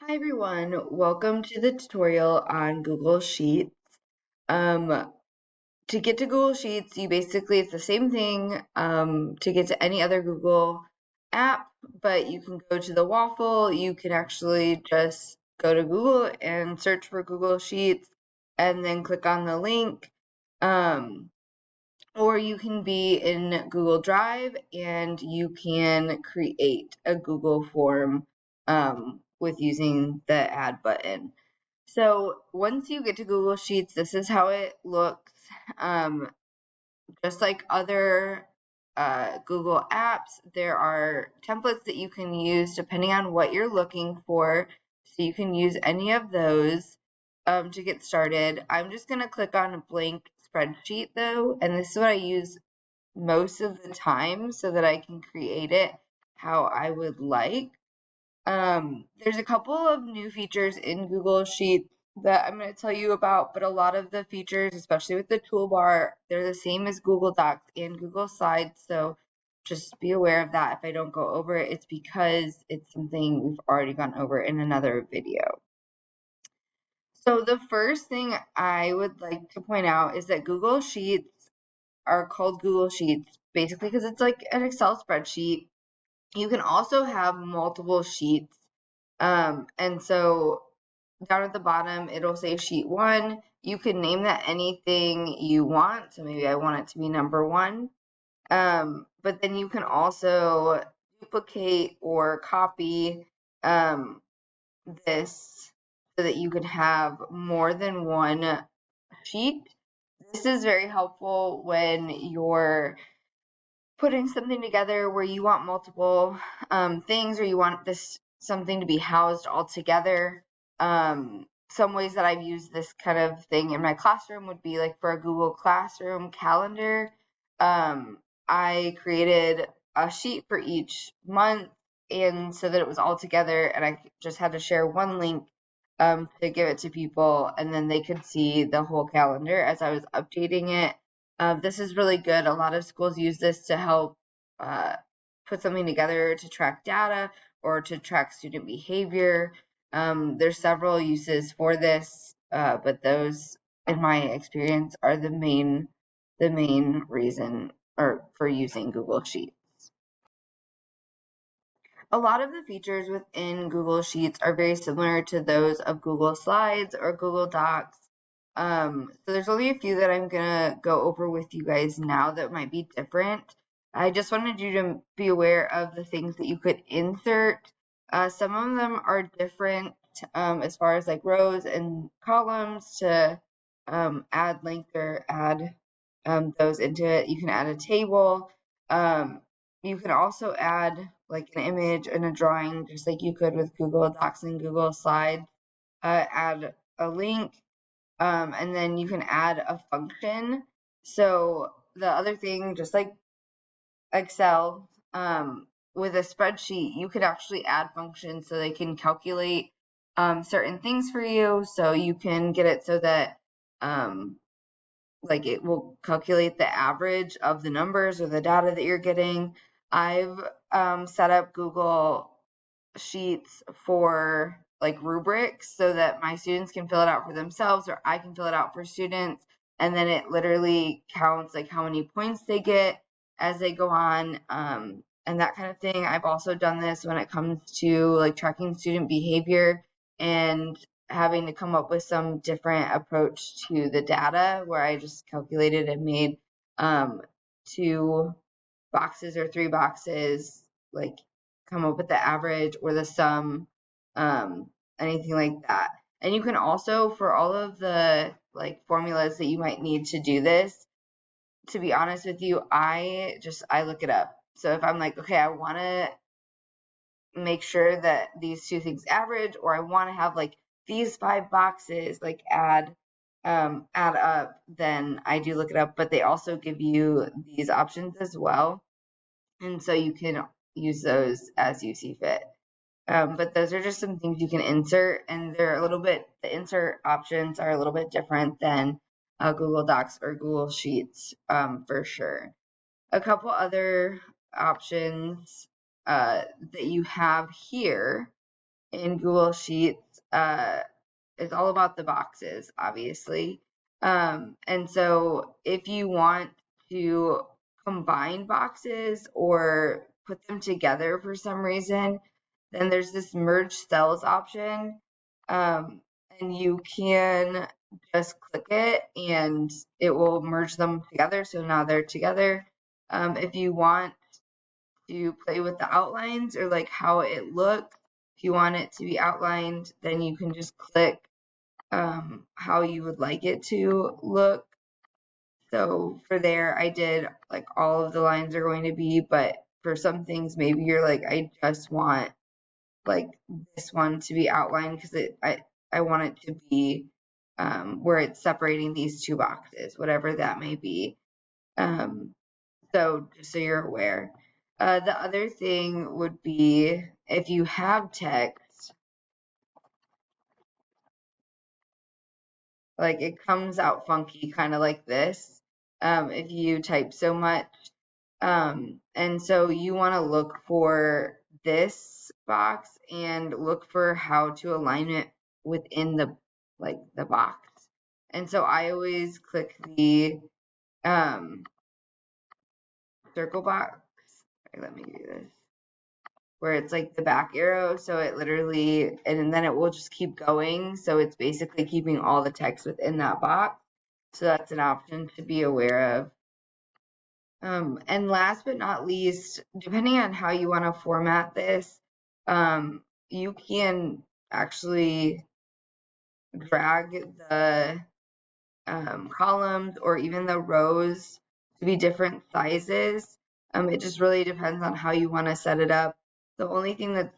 Hi everyone, welcome to the tutorial on Google Sheets. Um, to get to Google Sheets, it's the same thing to get to any other Google app, but you can go to the waffle, you can actually just go to Google and search for Google Sheets and then click on the link. Or you can be in Google Drive and you can create a Google form with using the add button. So once you get to Google Sheets, this is how it looks. Um, just like other Google apps, there are templates that you can use depending on what you're looking for. So you can use any of those to get started. I'm just going to click on a blank spreadsheet though, and this is what I use most of the time so that I can create it how I would like. There's a couple of new features in Google Sheets that I'm going to tell you about, but a lot of the features, especially with the toolbar, they're the same as Google Docs and Google Slides, so just be aware of that. If I don't go over it, it's because it's something we've already gone over in another video. So the first thing I would like to point out is that Google Sheets are called Google Sheets basically because it's like an Excel spreadsheet. You can also have multiple sheets. And so down at the bottom, it'll say sheet 1. You can name that anything you want. So maybe I want it to be number 1. But then you can also duplicate or copy this so that you can have more than one sheet. This is very helpful when you're putting something together where you want multiple things or you want this something to be housed all together. Some ways that I've used this kind of thing in my classroom would be like for a Google Classroom calendar. I created a sheet for each month and so that it was all together and I just had to share one link to give it to people and then they could see the whole calendar as I was updating it. This is really good. A lot of schools use this to help uh, put something together to track data or to track student behavior. There's several uses for this, but those, in my experience, are the main reason or for using Google Sheets. A lot of the features within Google Sheets are very similar to those of Google Slides or Google Docs. So there's only a few that I'm gonna go over with you guys now that might be different. I just wanted you to be aware of the things that you could insert. Some of them are different as far as like rows and columns to add length or add those into it. You can add a table. You can also add like an image and a drawing, just like you could with Google Docs and Google Slides. Add a link, and then you can add a function. So the other thing, just like Excel, with a spreadsheet, you could actually add functions so they can calculate certain things for you. So you can get it so that like it will calculate the average of the numbers or the data that you're getting. I've set up Google Sheets for like rubrics so that my students can fill it out for themselves or I can fill it out for students. And then it literally counts like how many points they get as they go on and that kind of thing. I've also done this when it comes to like tracking student behavior and having to come up with some different approach to the data where I just calculated and made 2 boxes or 3 boxes, like come up with the average or the sum, anything like that. And you can also, for all of the like formulas that you might need to do this, to be honest with you, I look it up. So if I'm like, okay, I want to make sure that these 2 things average, or I want to have like these 5 boxes like add up, then I do look it up. But they also give you these options as well, and so you can use those as you see fit. But those are just some things you can insert, and the insert options are a little bit different than Google Docs or Google Sheets for sure. A couple other options that you have here in Google Sheets is all about the boxes, obviously. And so if you want to combine boxes or put them together for some reason, then there's this merge cells option. And you can just click it and it will merge them together. So now they're together. If you want to play with the outlines or like how it looks, if you want it to be outlined, then you can just click how you would like it to look. So for there, I did like all of the lines are going to be, but for some things, maybe you're like, I just want like this one to be outlined because I want it to be where it's separating these two boxes, whatever that may be. So just so you're aware. The other thing would be if you have text, like it comes out funky, kind of like this, if you type so much. And so you want to look for this box and look for how to align it within the box. And so I always click the circle box. Let me do this. Where it's like the back arrow, so it literally, and then it will just keep going. So it's basically keeping all the text within that box. So that's an option to be aware of. And last but not least, depending on how you want to format this, you can actually drag the columns or even the rows to be different sizes. It just really depends on how you want to set it up. The only thing that's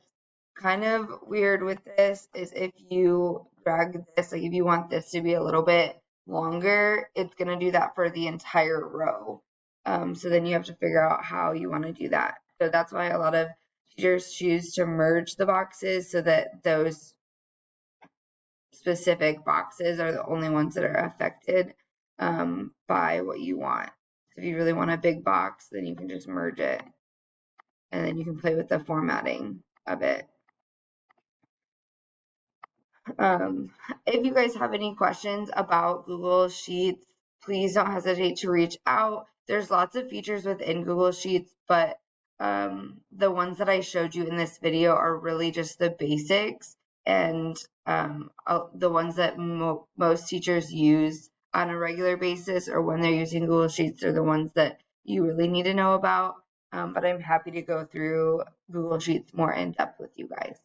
kind of weird with this is if you drag this, like if you want this to be a little bit longer, it's going to do that for the entire row. So then you have to figure out how you want to do that. So that's why a lot of teachers choose to merge the boxes so that those specific boxes are the only ones that are affected by what you want. So if you really want a big box, then you can just merge it and then you can play with the formatting of it. If you guys have any questions about Google Sheets, please don't hesitate to reach out. There's lots of features within Google Sheets, but the ones that I showed you in this video are really just the basics, and the ones that most teachers use on a regular basis or when they're using Google Sheets are the ones that you really need to know about. But I'm happy to go through Google Sheets more in depth with you guys.